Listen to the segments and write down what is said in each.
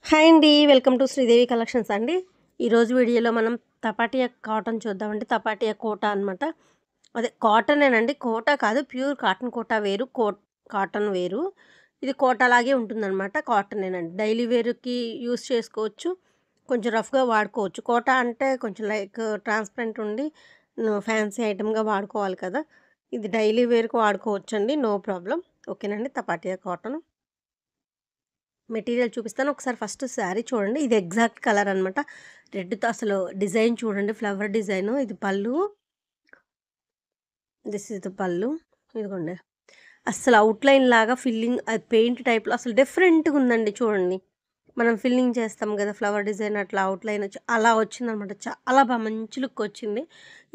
Hi అండి. Welcome to Sridevi collections అండి. ఈరోజు వీడియోలో మనం తపాటియా కాటన్ చూద్దామండి. తపాటియా కోట అనమాట. అదే కాటనేనండి. కోట కాదు, ప్యూర్ కాటన్ కోట వేరు, కాటన్ వేరు. ఇది కోటలాగే ఉంటుందనమాట. కాటనేనండి. డైలీ వేర్‌కి యూజ్ చేసుకోవచ్చు. కొంచెం రఫ్‌గా వాడుకోవచ్చు. కోట అంటే కొంచెం లైక్ ట్రాన్స్‌పరెంట్ ఉండి ఫ్యాన్సీ ఐటెమ్‌గా వాడుకోవాలి కదా! ఇది డైలీ వేర్‌కి వాడుకోవచ్చండి. No problem. ఓకేనండి. తపాటియా కాటన్. మెటీరియల్ చూపిస్తాను. ఒకసారి ఫస్ట్ శారీ చూడండి. ఇది ఎగ్జాక్ట్ కలర్ అనమాట. రెడ్‌తో అసలు డిజైన్ చూడండి. Flower design. ఇది పళ్ళు. దిస్ ఈస్ ద పళ్ళు. ఇదిగోండి. అస్సలు ఔట్‌లైన్ లాగా ఫిల్లింగ్ పెయింట్ టైప్‌లో అసలు డిఫరెంట్‌గా ఉందండి చూడండి. మనం ఫిల్లింగ్ చేస్తాం కదా! ఫ్లవర్ డిజైన్ అట్లా ఔట్‌లైన్ వచ్చి అలా వచ్చిందనమాట. చాలా మంచి లుక్ వచ్చింది.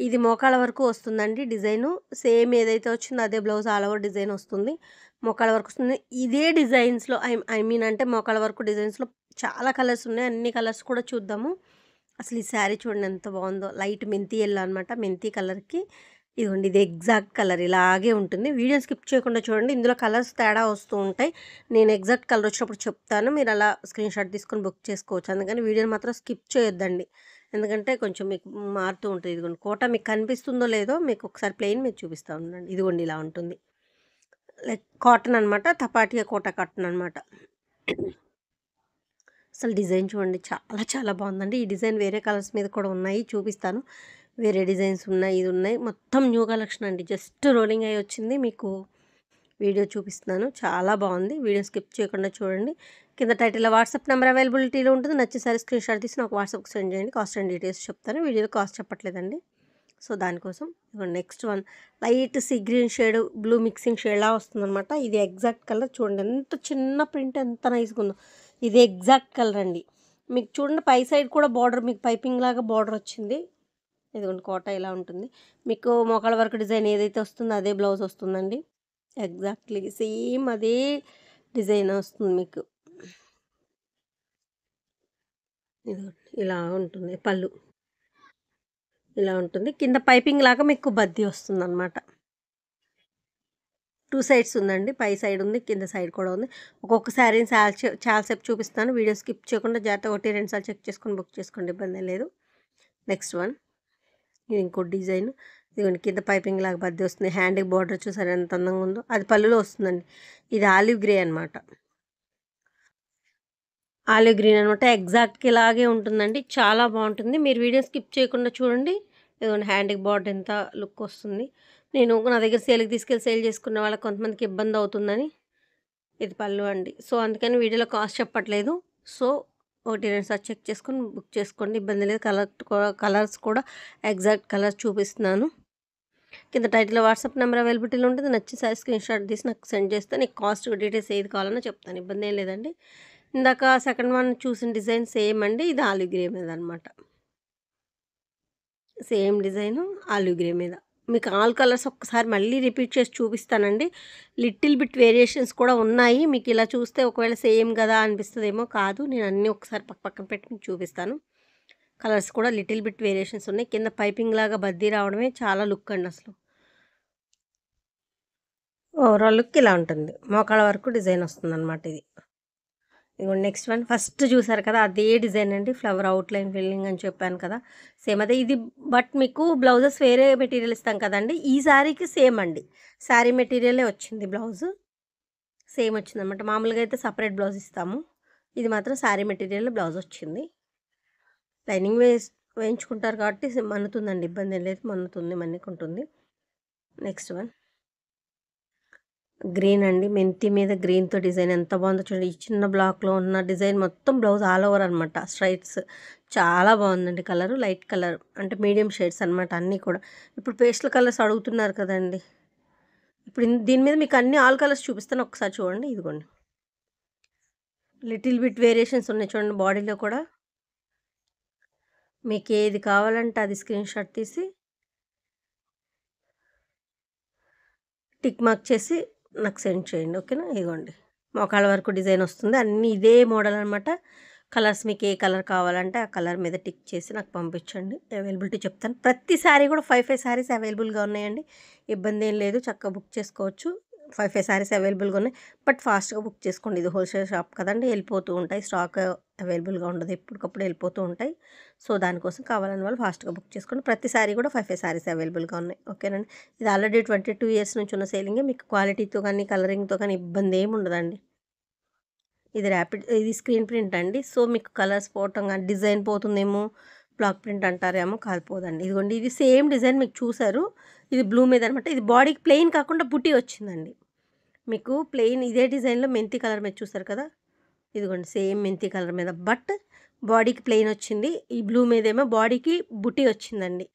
ఇది మోకాళ్ళ వరకు వస్తుందండి డిజైను. సేమ్ ఏదైతే వచ్చిందో అదే బ్లౌజ్ ఆల్ ఓవర్ డిజైన్ వస్తుంది. మోకాళ్ళ వరకు వస్తుంది. ఇదే డిజైన్స్‌లో ఐ మీన్ అంటే మోకాళ్ళ వరకు డిజైన్స్‌లో చాలా కలర్స్ ఉన్నాయి. అన్ని కలర్స్ కూడా చూద్దాము. అసలు ఈ శారీ చూడండి ఎంత బాగుందో. లైట్ మెంతి యెల్లో అనమాట. మెంతి కలర్‌కి ఇదిగోండి ఇది ఎగ్జాక్ట్ కలర్ ఇలాగే ఉంటుంది. వీడియోని స్కిప్ చేయకుండా చూడండి. ఇందులో కలర్స్ తేడా వస్తూ ఉంటాయి. నేను ఎగ్జాక్ట్ కలర్ వచ్చినప్పుడు చెప్తాను. మీరు అలా స్క్రీన్‌షాట్ తీసుకొని బుక్ చేసుకోవచ్చు. అందుకని వీడియోని మాత్రం స్కిప్ చేయొద్దండి. ఎందుకంటే కొంచెం మీకు మారుతూ ఉంటుంది. ఇదిగోండి కోట మీకు కనిపిస్తుందో లేదో మీకు ఒకసారి ప్లెయిన్ మీకు చూపిస్తా ఉండండి. ఇదిగోండి ఇలా ఉంటుంది. లైక్ కాటన్ అనమాట. తపాటియా కోట కాటన్ అనమాట. అసలు డిజైన్ చూడండి చాలా బాగుందండి. ఈ డిజైన్ వేరే కలర్స్ మీద కూడా ఉన్నాయి చూపిస్తాను. వేరే డిజైన్స్ ఉన్నాయి, ఇది ఉన్నాయి. మొత్తం న్యూ కలెక్షన్ అండి. జస్ట్ రోలింగ్ అయ్యి వచ్చింది. మీకు వీడియో చూపిస్తున్నాను. చాలా బాగుంది. వీడియో స్కిప్ చేయకుండా చూడండి. కింద టైటిల్‌లో వాట్సాప్ నెంబర్ అవైలబిలిటీలో ఉంటుంది. నచ్చే సారీ స్క్రీన్‌షాట్ తీసి నాకు వాట్సాప్‌కి సెండ్ చేయండి. కాస్ట్ అండ్ డీటెయిల్స్ చెప్తాను. వీడియోలో కాస్ట్ చెప్పట్లేదండి. సో, దానికోసం ఇదిగోండి next one light sea green shade, blue mixing షేడ్‌లా వస్తుందనమాట. ఇది ఎగ్జాక్ట్ కలర్ చూడండి. ఎంత చిన్న ప్రింట్ ఎంత నైస్‌గా ఉందో. ఇది ఎగ్జాక్ట్ కలర్ అండి. మీకు చూడండి పై సైడ్ కూడా బార్డర్ మీకు పైపింగ్ లాగా బార్డర్ వచ్చింది. ఇదిగోండి కోట ఇలా ఉంటుంది. మీకు మోకాళ్ళ వరకు డిజైన్ ఏదైతే వస్తుందో అదే బ్లౌజ్ వస్తుందండి. ఎగ్జాక్ట్‌లీ సేమ్ అదే డిజైన్ వస్తుంది మీకు. ఇదిగోండి ఇలా ఉంటుంది పళ్ళు. ఇలా ఉంటుంది. కింద పైపింగ్ లాగా మీకు బద్ది వస్తుందనమాట. 2 సైడ్స్ ఉందండి. పై సైడ్ ఉంది. కింద సైడ్ కూడా ఉంది. ఒక్కొక్క శారీని చాలా సేపు చూపిస్తాను. వీడియో స్కిప్ చేయకుండా జాగ్రత్తగా 1, 2 సార్లు చెక్ చేసుకొని బుక్ చేసుకోండి. ఇబ్బందేం లేదు. Next one. ఇది ఇంకో డిజైన్. ఇదిగోండి కింద పైపింగ్ లాగా బద్ది వస్తుంది. హ్యాండ్‌కి బార్డర్ చూసారా ఎంత అందంగా ఉందో. అది పళ్ళులో వస్తుందండి. ఇది ఆలివ్ గ్రే అనమాట. ఆలివ్ గ్రీన్ అనమాట. ఎగ్జాక్ట్‌గా ఇలాగే ఉంటుందండి. చాలా బావుంటుంది. మీరు వీడియో స్కిప్ చేయకుండా చూడండి. ఇదిగోండి హ్యాండ్‌కి బార్డర్ ఎంత లుక్ వస్తుంది. నేను నా దగ్గర సేల్‌కి తీసుకెళ్ళి సేల్ చేసుకున్న వాళ్ళకి కొంతమందికి ఇబ్బంది అవుతుందని ఇది పళ్ళు అండి. సో, అందుకని వీడియోలో కాస్ట్ చెప్పట్లేదు. సో, 1, 2 సార్లు చెక్ చేసుకొని బుక్ చేసుకోండి. ఇబ్బంది లేదు. కలర్స్ కూడా ఎగ్జాక్ట్ కలర్స్ చూపిస్తున్నాను. కింద టైటిల్‌లో వాట్సాప్ నెంబర్ అవైలబిలిటీలో ఉంటుంది. నచ్చిన సారీ స్క్రీన్‌షాట్ తీసి నాకు సెండ్ చేస్తే నీకు కాస్ట్ డీటెయిల్స్ ఏది కావాలన్నా చెప్తాను. ఇబ్బందేం లేదండి. ఇందాక సెకండ్ వన్ చూసిన డిజైన్ సేమ్ అండి. ఇది ఆలివ్ గ్రే మీద అనమాట. సేమ్ డిజైను ఆలివ్ గ్రే మీద. మీకు ఆల్ కలర్స్ ఒక్కసారి మళ్ళీ రిపీట్ చేసి చూపిస్తానండి. లిటిల్ బిట్ వేరియేషన్స్ కూడా ఉన్నాయి. మీకు ఇలా చూస్తే ఒకవేళ సేమ్ గదా అనిపిస్తదేమో. కాదు. నేను అన్నీ ఒకసారి పక్కన పెట్టి మీకు చూపిస్తాను. కలర్స్ కూడా లిటిల్ బిట్ వేరియేషన్స్ ఉన్నాయి. కింద పైపింగ్ లాగా బద్దీ రావడమే చాలా లుక్ అండి అసలు. ఓవరాల్ లుక్ ఇలా ఉంటుంది. మోకాళ్ళ వరకు డిజైన్ వస్తుందనమాట ఇది. ఇదిగోండి నెక్స్ట్ వన్ ఫస్ట్ చూసారు కదా! అదే డిజైన్ అండి. ఫ్లవర్ అవుట్‌లైన్ ఫిల్లింగ్ అని చెప్పాను కదా! సేమ్ అదే ఇది. బట్ మీకు బ్లౌజెస్ వేరే మెటీరియల్ ఇస్తాం కదండీ! ఈ శారీకి సేమ్ అండి. శారీ మెటీరియలే వచ్చింది బ్లౌజు. సేమ్ వచ్చిందనమాట. మామూలుగా అయితే సెపరేట్ బ్లౌజ్ ఇస్తాము. ఇది మాత్రం శారీ మెటీరియల్ బ్లౌజ్ వచ్చింది. లైనింగ్ వేయించుకుంటారు కాబట్టి మన్నుతుందండి. ఇబ్బందేం లేదు. మన్నుతుంది, మన్నికుంటుంది. నెక్స్ట్ వన్ గ్రీన్ అండి. మెంతి మీద గ్రీన్‌తో డిజైన్ ఎంత బాగుందో చూడండి. ఈ చిన్న బ్లాక్‌లో ఉన్న డిజైన్ మొత్తం బ్లౌజ్ ఆల్ ఓవర్ అనమాట. స్ట్రైట్స్ చాలా బాగుందండి కలరు. లైట్ కలర్ అంటే మీడియం షేడ్స్ అనమాట అన్నీ కూడా. ఇప్పుడు పేస్టల్ కలర్స్ అడుగుతున్నారు కదండీ! ఇప్పుడు దీని మీద మీకు అన్ని ఆల్ కలర్స్ చూపిస్తాను. ఒకసారి చూడండి. ఇదిగోండి. లిటిల్ బిట్ వేరియేషన్స్ ఉన్నాయి చూడండి బాడీలో కూడా. మీకు ఏది కావాలంటే అది స్క్రీన్‌షాట్ తీసి టిక్ మార్క్ చేసి నాకు సెండ్ చేయండి. ఓకేనా? ఇదిగోండి. మోకాళ్ళ వరకు డిజైన్ వస్తుంది. అన్నీ ఇదే మోడల్ అనమాట. కలర్స్ మీకు ఏ కలర్ కావాలంటే ఆ కలర్ మీద టిక్ చేసి నాకు పంపించండి. అవైలబిలిటీ చెప్తాను. ప్రతి సారీ కూడా 5 సారీస్ అవైలబుల్‌గా ఉన్నాయండి. ఇబ్బంది ఏం లేదు. చక్కగా బుక్ చేసుకోవచ్చు. 5 సారీస్ అవైలబుల్‌గా ఉన్నాయి. బట్ ఫాస్ట్‌గా బుక్ చేసుకోండి. ఇది హోల్‌సేల్ షాప్ కదండీ! వెళ్ళిపోతూ ఉంటాయి. స్టాక్ అవైలబుల్గా ఉండదు, ఎప్పటికప్పుడు వెళ్ళిపోతూ ఉంటాయి. సో దానికోసం కావాలని వాళ్ళు ఫాస్ట్గా బుక్ చేసుకోండి. ప్రతి సారీ కూడా 5 సారీస్ అవైలబుల్గా ఉన్నాయి. ఓకేనండి. ఇది ఆల్రెడీ 22 ఇయర్స్ నుంచి ఉన్న సేలింగే. మీకు క్వాలిటీతో కానీ కలరింగ్తో కానీ ఇబ్బంది ఏమి ఉండదండి. ఇది స్క్రీన్ ప్రింట్ అండి. సో మీకు కలర్స్ పోవటం కానీ డిజైన్ పోతుందేమో, బ్లాక్ ప్రింట్ అంటారేమో, కాలిపోదండి. ఇదిగోండి ఇది సేమ్ డిజైన్ మీకు చూసారు, ఇది బ్లూ మీద అనమాట. ఇది బాడీకి ప్లెయిన్ కాకుండా బుటీ వచ్చిందండి. మీకు ప్లెయిన్ ఇదే డిజైన్లో మెంతి కలర్ మీద చూసారు కదా, ఇదిగోండి సేమ్ మెంతి కలర్ మీద, బట్ బాడీకి ప్లెయిన్ వచ్చింది. ఈ బ్లూ మీద ఏమో బాడీకి బుటీ వచ్చిందండి.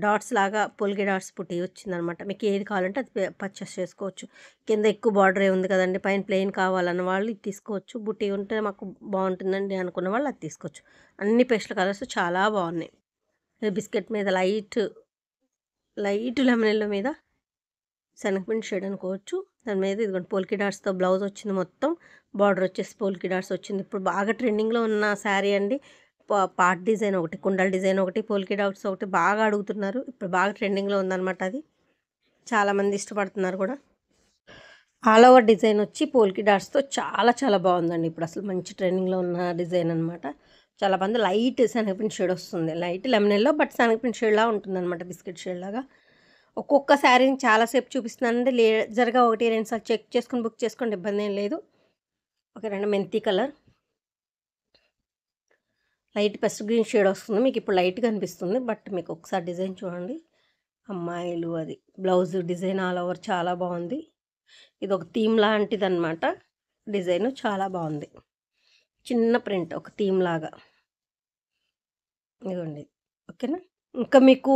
డాట్స్ లాగా పొలిగే డాట్స్ బుటీ వచ్చిందనమాట. మీకు ఏది కావాలంటే అది పర్చేస్ చేసుకోవచ్చు. కింద ఎక్కువ బార్డరే ఉంది కదండి, పైన ప్లెయిన్ కావాలన్న వాళ్ళు ఇది తీసుకోవచ్చు. బుటీ ఉంటే మాకు బాగుంటుందండి అనుకున్న వాళ్ళు అది తీసుకోవచ్చు. అన్ని పేస్టల్ కలర్స్ చాలా బాగున్నాయి. బిస్కెట్ మీద లైట్ లెమన్ ఎల్లో మీద శనగపిండి షేడ్ అనుకోవచ్చు. దాని మీద ఇదిగోండి పోల్కి డాట్స్తో బ్లౌజ్ వచ్చింది, మొత్తం బార్డర్ వచ్చేసి పోల్కి డాట్స్ వచ్చింది. ఇప్పుడు బాగా ట్రెండింగ్లో ఉన్న శారీ అండి. పార్ట్ డిజైన్ ఒకటి, కుండల డిజైన్ ఒకటి, పోల్కి డాట్స్ ఒకటి బాగా అడుగుతున్నారు. ఇప్పుడు బాగా ట్రెండింగ్లో ఉందన్నమాట. అది చాలామంది ఇష్టపడుతున్నారు కూడా. ఆల్ ఓవర్ డిజైన్ వచ్చి పోల్కి డాట్స్తో చాలా చాలా బాగుందండి. ఇప్పుడు అసలు మంచి ట్రెండింగ్లో ఉన్న డిజైన్ అనమాట. చాలామంది లైట్ శనగపిండి షేడ్ వస్తుంది, లైట్ లెమన్ ఎల్లో, బట్ శనగపిండి షేడ్లా ఉంటుందన్నమాట, బిస్కెట్ షేడ్ లాగా. ఒక్కొక్క శారీని చాలాసేపు చూపిస్తున్నానండి. లేజర్గా 1-2 సార్లు చెక్ చేసుకొని బుక్ చేసుకోండి, ఇబ్బంది ఏం లేదు. ఓకేనండి. మెంతి colour light pest green shade వస్తుంది, మీకు ఇప్పుడు లైట్గా అనిపిస్తుంది, బట్ మీకు ఒకసారి డిజైన్ చూడండి. అమ్మాయిలు అది బ్లౌజ్ డిజైన్ ఆల్ ఓవర్ చాలా బాగుంది. ఇది ఒక థీమ్ లాంటిది అనమాట. డిజైన్ చాలా బాగుంది, చిన్న ప్రింట్ ఒక థీమ్ లాగా. ఇదిగోండి. ఓకేనా. ఇంకా మీకు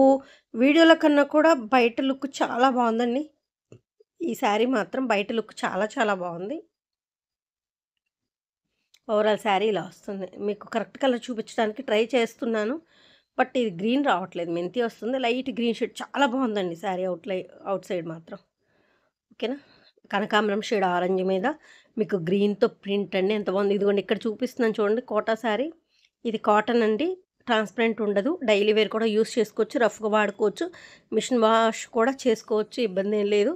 వీడియోల కన్నా కూడా బయట లుక్ చాలా బాగుందండి. ఈ శారీ మాత్రం బయట లుక్ చాలా చాలా బాగుంది. ఓవరాల్ శారీ ఇలా వస్తుంది. మీకు కరెక్ట్ కలర్ చూపించడానికి ట్రై చేస్తున్నాను, బట్ ఇది గ్రీన్ రావట్లేదు, మెంతి వస్తుంది. లైట్ గ్రీన్ షేడ్ చాలా బాగుందండి శారీ అవుట్ సైడ్ మాత్రం. ఓకేనా. కనకాంబరం షేడ్ ఆరెంజ్ మీద మీకు గ్రీన్తో ప్రింట్ అండి, ఎంత బాగుంది. ఇదిగోండి ఇక్కడ చూపిస్తున్నాను చూడండి, కోటా శారీ. ఇది కాటన్ అండి, ట్రాన్స్పరెంట్ ఉండదు. డైలీ వేర్ కూడా యూస్ చేసుకోవచ్చు, రఫ్గా వాడుకోవచ్చు, మిషన్ వాష్ కూడా చేసుకోవచ్చు, ఇబ్బంది ఏం లేదు.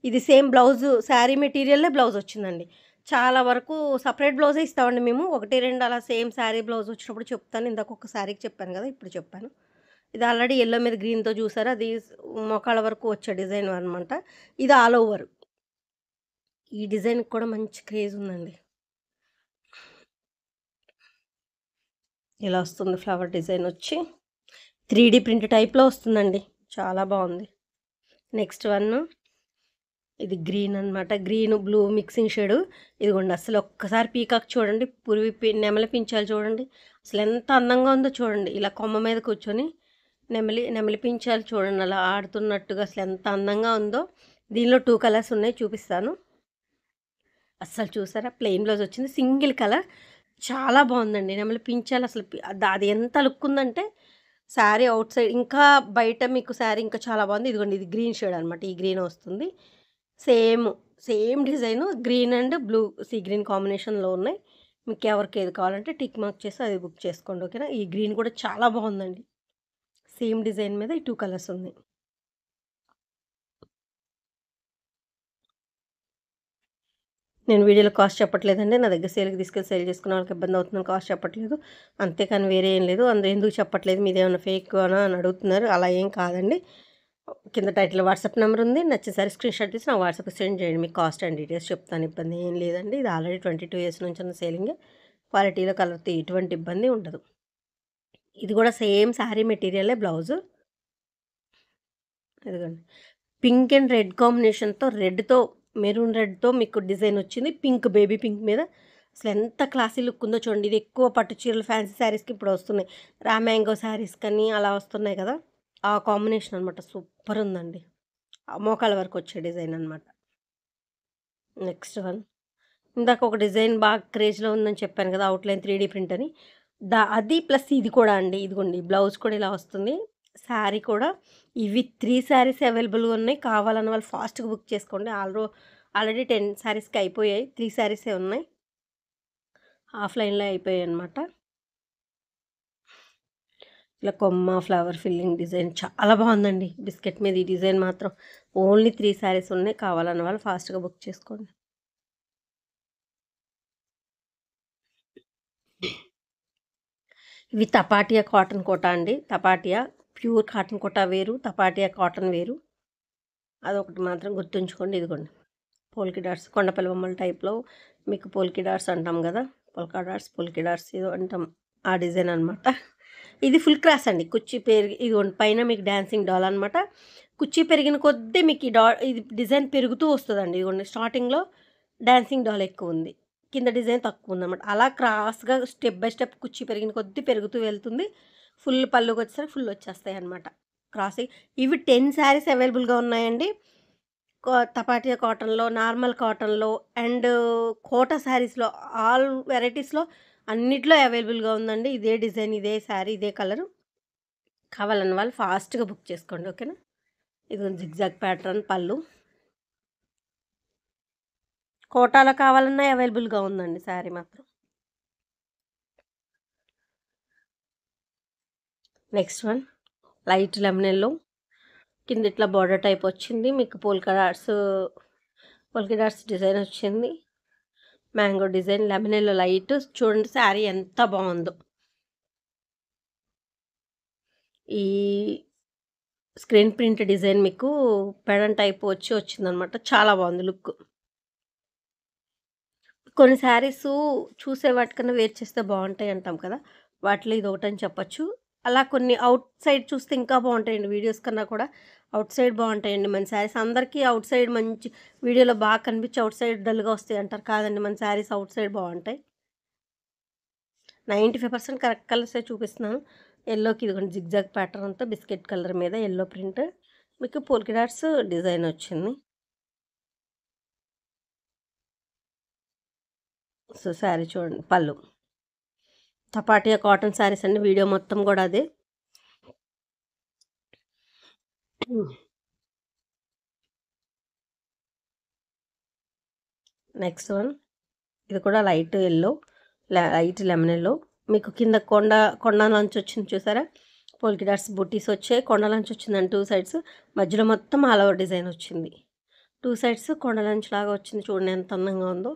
ఇది సేమ్ బ్లౌజ్, శారీ మెటీరియల్లే బ్లౌజ్ వచ్చిందండి. చాలా వరకు సపరేట్ బ్లౌజే ఇస్తామండి మేము. 1-2 అలా సేమ్ శారీ బ్లౌజ్ వచ్చినప్పుడు చెప్తాను. ఇందాక ఒక శారీకి చెప్పాను కదా, ఇప్పుడు చెప్పాను. ఇది ఆల్రెడీ ఎల్లో మీద గ్రీన్తో చూసారు, అది మోకాళ్ళ వరకు వచ్చే డిజైన్ అనమాట. ఇది ఆల్ ఓవర్. ఈ డిజైన్కి కూడా మంచి క్రేజ్ ఉందండి. ఇలా వస్తుంది ఫ్లవర్ డిజైన్ వచ్చి 3D ప్రింట్ టైప్లో వస్తుందండి, చాలా బాగుంది. నెక్స్ట్ వన్ ఇది గ్రీన్ అనమాట, గ్రీన్ బ్లూ మిక్సింగ్ షేడు. ఇదిగోండి అసలు ఒక్కసారి పీకాక్ చూడండి, నెమలి పించాలు చూడండి, అసలు ఎంత అందంగా ఉందో చూడండి. ఇలా కొమ్మ మీద కూర్చొని నెమలి పించాలు చూడండి అలా ఆడుతున్నట్టుగా, అసలు ఎంత అందంగా ఉందో. దీనిలో 2 కలర్స్ ఉన్నాయి, చూపిస్తాను. అస్సలు చూసారా, ప్లెయిన్ బ్లౌజ్ వచ్చింది, సింగిల్ కలర్, చాలా బాగుందండి. నెమలి పించాలు అసలు అది ఎంత లుక్ ఉందంటే శారీ అవుట్ సైడ్ ఇంకా బయట మీకు శారీ ఇంకా చాలా బాగుంది. ఇదిగోండి ఇది గ్రీన్ షేడ్ అనమాట, ఈ గ్రీన్ వస్తుంది. Same design green and blue sea green కాంబినేషన్లో ఉన్నాయి. మీకు ఎవరికి ఏది కావాలంటే టిక్ మార్క్ చేసి అది బుక్ చేసుకోండి. ఓకేనా. ఈ గ్రీన్ కూడా చాలా బాగుందండి, సేమ్ డిజైన్ మీద ఈ 2 కలర్స్ ఉన్నాయి. నేను వీడియోలో కాస్ట్ చెప్పట్లేదండి, నా దగ్గర సేల్కి తీసుకెళ్ళి సేల్ చేసుకున్న వాళ్ళకి ఇబ్బంది అవుతుందని కాస్ట్ చెప్పట్లేదు, అంతేకాని వేరే ఏం లేదు. అందరూ ఎందుకు చెప్పట్లేదు, మీదేమన్నా ఫేక్ అని అడుగుతున్నారు, అలా ఏం కాదండి. కింద టైటిల్ వాట్సాప్ నెంబర్ ఉంది, నచ్చేసరి స్క్రీన్ షాట్ తీసి నాకు వాట్సాప్కి సెండ్ చేయండి, మీకు కాస్ట్ అండ్ డీటెయిల్స్ చెప్తాను, ఇబ్బంది ఏం లేదండి. ఇది ఆల్రెడీ 22 ఇయర్స్ నుంచి ఉన్న సేలింగే, క్వాలిటీలో కలర్తో ఎటువంటి ఇబ్బంది ఉండదు. ఇది కూడా సేమ్ శారీ మెటీరియలే బ్లౌజు. ఇదిగోండి పింక్ అండ్ రెడ్ కాంబినేషన్తో, రెడ్తో మెరూన్ రెడ్తో మీకు డిజైన్ వచ్చింది, పింక్ బేబీ పింక్ మీద. అసలు ఎంత క్లాసీ లుక్ ఉందో చూడండి. ఇది ఎక్కువ పట్టు చీరలు ఫ్యాన్సీ శారీస్కి ఇప్పుడు వస్తున్నాయి, మ్యాంగో శారీస్ కానీ అలా వస్తున్నాయి కదా, ఆ కాంబినేషన్ అనమాట. సూపర్ ఉందండి, మోకాళ్ళ వరకు వచ్చే డిజైన్ అనమాట. నెక్స్ట్ వన్ ఇందాక ఒక డిజైన్ బాగా క్రేజ్లో ఉందని చెప్పాను కదా, అవుట్లైన్ 3D ప్రింట్ అని, అది ప్లస్ ఇది కూడా అండి. ఇదిగోండి బ్లౌజ్ కూడా ఇలా వస్తుంది, శారీ కూడా. ఇవి 3 శారీస్ అవైలబుల్గా ఉన్నాయి, కావాలన్న వాళ్ళు ఫాస్ట్గా బుక్ చేసుకోండి. ఆల్రెడీ 10 శారీస్కి అయిపోయాయి, 3 శారీసే ఉన్నాయి, ఆఫ్లైన్లో అయిపోయాయి అనమాట. ఇలా కొమ్మ ఫ్లవర్ ఫిల్లింగ్ డిజైన్ చాలా బాగుందండి. బిస్కెట్ మీద ఈ డిజైన్ మాత్రం ఓన్లీ 3 శారీస్ ఉన్నాయి, కావాలన్న వాళ్ళు ఫాస్ట్గా బుక్ చేసుకోండి. ఇవి తపాటియా కాటన్ కోట అండి. తపాటియా ప్యూర్ కాటన్ కోట వేరు, తపాటియా కాటన్ వేరు. అదొకటి మాత్రం గుర్తుంచుకోండి. ఇదిగోండి పోల్కి డాట్స్, కొండపల్లి బొమ్మల టైప్లో మీకు పోల్కి డాట్స్ అంటాం కదా, పొల్కా డాట్స్, పోల్కి డాట్స్ ఏదో అంటాం, ఆ డిజైన్ అనమాట. ఇది ఫుల్ క్రాస్ అండి. కుర్చీ పెరిగి ఇదిగోండి పైన మీకు డాన్సింగ్ డాల్ అనమాట. కుర్చీ పెరిగిన కొద్దీ మీకు ఈ ఇది డిజైన్ పెరుగుతూ వస్తుందండి. ఇదిగోండి స్టార్టింగ్లో డాన్సింగ్ డాల్ ఎక్కువ ఉంది, కింద డిజైన్ తక్కువ ఉందన్నమాట. అలా క్రాస్గా స్టెప్ బై స్టెప్ కుర్చీ పెరిగిన కొద్దీ పెరుగుతూ వెళ్తుంది. ఫుల్ పళ్ళుకి వచ్చేసరికి ఫుల్ వచ్చేస్తాయి అనమాట క్రాసింగ్. ఇవి 10 శారీస్ అవైలబుల్గా ఉన్నాయండి. తపాటియా కాటన్లో, నార్మల్ కాటన్లో అండ్ కోటా శారీస్లో, ఆల్ వెరైటీస్లో అన్నిట్లో అవైలబుల్గా ఉందండి. ఇదే డిజైన్, ఇదే శారీ, ఇదే కలరు. కావాలన్న వాళ్ళు ఫాస్ట్గా బుక్ చేసుకోండి, ఓకేనా. ఇది జిగ్జాగ్ ప్యాటర్న్ పళ్ళు. కోటాలో కావాలన్నా అవైలబుల్గా ఉందండి శారీ మాత్రం. Next one light lemon yellow, కింద ఇట్లా బార్డర్ టైప్ వచ్చింది. మీకు పోల్కా డాట్స్ డిజైన్ వచ్చింది. Mango design, lemon yellow light. చూడండి శారీ ఎంత బాగుందో. ఈ స్క్రీన్ ప్రింట్ డిజైన్ మీకు పెడన్ టైప్ వచ్చిందనమాట. చాలా బాగుంది లుక్. కొన్ని శారీస్ చూసే వాటికన్నా వేర్ చేస్తే బాగుంటాయి అంటాం కదా, వాటిలో ఇది ఒకటని చెప్పచ్చు. అలా కొన్ని అవుట్ సైడ్ చూస్తే ఇంకా బాగుంటాయండి, వీడియోస్ కన్నా కూడా అవుట్ సైడ్ బాగుంటాయండి మన శారీస్. అందరికీ అవుట్ సైడ్ మంచి వీడియోలో బాగా కనిపించి అవుట్ సైడ్ డల్గా వస్తాయి అంటారు, కాదండి మన శారీస్ అవుట్ సైడ్ బాగుంటాయి. 95% కరెక్ట్ కలర్సే చూపిస్తున్నాను. ఎల్లోకి ఇదిగోండి జిగ్జాగ్ ప్యాటర్న్ అంతా బిస్కెట్ కలర్ మీద ఎల్లో ప్రింట్, మీకు పోల్కి డాట్స్ డిజైన్ వచ్చింది. సో శారీ చూడండి పళ్ళు. తపాటియా కాటన్ శారీస్ అండి, వీడియో మొత్తం కూడా అదే. నెక్స్ట్ వన్ ఇది కూడా light yellow, light lemon yellow. మీకు కింద కొండ లంచ్ వచ్చింది చూసారా, పోల్కి డాట్స్ బుటీస్ వచ్చాయి. కొండ లంచ్ వచ్చిందండి 2 సైడ్స్, మధ్యలో మొత్తం ఆల్ ఓవర్ డిజైన్ వచ్చింది. 2 సైడ్స్ కొండ లంచ్ లాగా వచ్చింది. చూడండి ఎంత అందంగా ఉందో.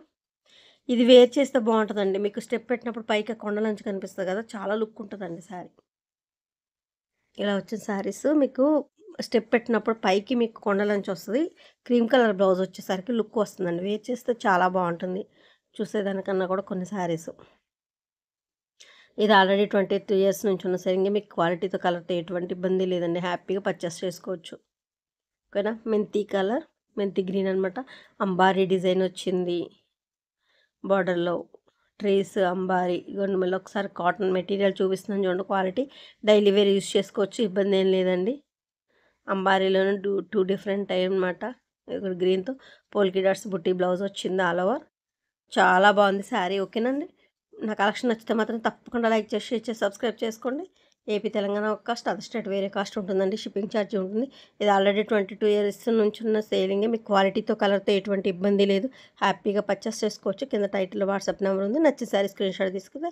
ఇది వేర్ చేస్తే బాగుంటుందండి. మీకు స్టెప్ పెట్టినప్పుడు పైకి కొండ లంచ్ కనిపిస్తుంది కదా, చాలా లుక్ ఉంటుందండి శారీ. ఇలా వచ్చిన శారీస్ మీకు స్టెప్ పెట్టినప్పుడు పైకి మీకు కొండ లంచ్ వస్తుంది. క్రీమ్ కలర్ బ్లౌజ్ వచ్చేసరికి లుక్ వస్తుందండి. వేర్ చేస్తే చాలా బాగుంటుంది చూసేదానికన్నా కూడా కొన్ని శారీస్. ఇది ఆల్రెడీ 22 ఇయర్స్ నుంచి ఉన్న సరిగ్గా మీకు క్వాలిటీతో కలర్తో ఎటువంటి ఇబ్బంది లేదండి, హ్యాపీగా పర్చేస్ చేసుకోవచ్చు, ఓకేనా. మెంతి కలర్, మెంతి గ్రీన్ అనమాట. అంబారీ డిజైన్ వచ్చింది బార్డర్లో, ట్రేస్ అంబారీ. ఇవ్వండి మళ్ళీ ఒకసారి కాటన్ మెటీరియల్ చూపిస్తున్నాను చూడండి, క్వాలిటీ డైలీ వేర్ యూస్ చేసుకోవచ్చు, ఇబ్బంది ఏం లేదండి. అంబారీలోనే టూ డిఫరెంట్ టైప్ అనమాట. ఇక్కడ గ్రీన్తో పోల్కి డాట్స్ బుట్టి బ్లౌజ్ వచ్చింది ఆల్ ఓవర్. చాలా బాగుంది శారీ, ఓకేనండి. నా కలెక్షన్ నచ్చితే మాత్రం తప్పకుండా లైక్ చేసి షేర్ చేసి సబ్స్క్రైబ్ చేసుకోండి. ఏపీ తెలంగాణ ఒక కాస్ట్, అదర్ స్టేట్ వేరే కాస్ట్ ఉంటుందండి, షిప్పింగ్ ఛార్జ్ ఉంటుంది. ఇది ఆల్రెడీ 22 ఇయర్స్ నుంచి ఉన్న సేలింగే, మీకు క్వాలిటీతో కలర్తో ఎటువంటి ఇబ్బంది లేదు, హ్యాపీగా పర్చేస్ చేసుకోవచ్చు. కింద టైటిల్లో వాట్సాప్ నెంబర్ ఉంది, నచ్చిన శారీ స్క్రీన్ షాట్ తీసుకుంటే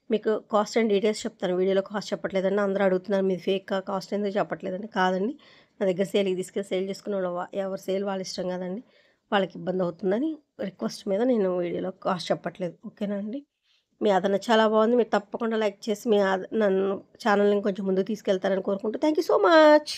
మీకు కాస్ట్ అండ్ డీటెయిల్స్ చెప్తాను. వీడియోలో కాస్ట్ చెప్పట్లేదండి, అందరూ అడుగుతున్నారు మీది ఫేక్ కాస్ట్ ఎందుకు చెప్పట్లేదండి. కాదండి, నా దగ్గర సేల్కి తీసుకెళ్ళి సేల్ చేసుకునే వాళ్ళు ఎవరు సేల్ వాళ్ళ ఇష్టం కదండి, వాళ్ళకి ఇబ్బంది అవుతుందని రిక్వెస్ట్ మీద నేను వీడియోలో కాస్ట్ చెప్పట్లేదు, ఓకేనా అండి. మీ ఆదరణ చాలా బాగుంది. మీరు తప్పకుండా లైక్ చేసి నన్ను ఛానల్ని కొంచెం ముందుకు తీసుకెళ్తారని కోరుకుంటూ థ్యాంక్ యూ సో మచ్.